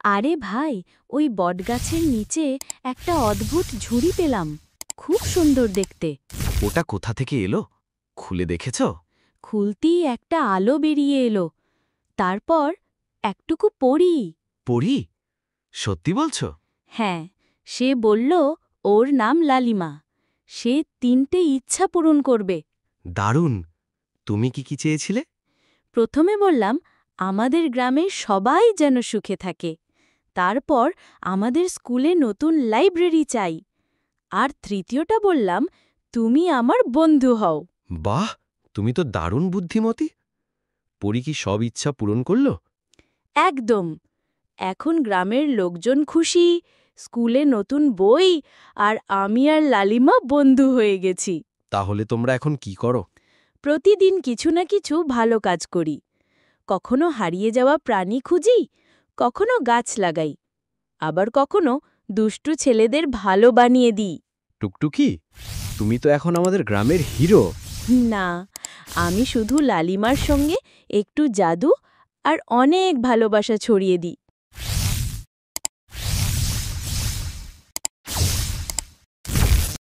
আরে ভাই, ওই বটগাছের নিচে একটা অদ্ভুত ঝুড়ি পেলাম। খুব সুন্দর দেখতে। ওটা কোথা থেকে এলো? খুলে দেখেছ? খুলতেই একটা আলো বেরিয়ে এলো। তারপর একটুকু পড়ি। পড়ি? সত্যি বলছো? হ্যাঁ, সে বলল ওর নাম লালিমা। সে 3টে ইচ্ছা পূরণ করবে। দারুণ! তুমি কি চেয়েছিলে? প্রথমে বললাম আমাদের গ্রামের সবাই যেন সুখে থাকে। তারপর আমাদের স্কুলে নতুন লাইব্রেরি চাই। আর তৃতীয়টা বললাম তুমি আমার বন্ধু হও। বাহ! তুমি তো দারুণ বুদ্ধিমতী। পরি কি সব ইচ্ছা পূরণ করল? একদম। এখন গ্রামের লোকজন খুশি, স্কুলে নতুন বই, আর আমি আর লালিমা বন্ধু হয়ে গেছি। তাহলে তোমরা এখন কি করো? প্রতিদিন কিছু না কিছু ভালো কাজ করি। কখনো হারিয়ে যাওয়া প্রাণী খুঁজি, কখনো গাছ লাগাই, আবার কখনো দুষ্টু ছেলেদের ভালো বানিয়ে দিই। টুকটুকি, তুমি তো এখন আমাদের গ্রামের হিরো। না, আমি শুধু লালিমার সঙ্গে একটু জাদু আর অনেক ভালোবাসা ছড়িয়ে দিই।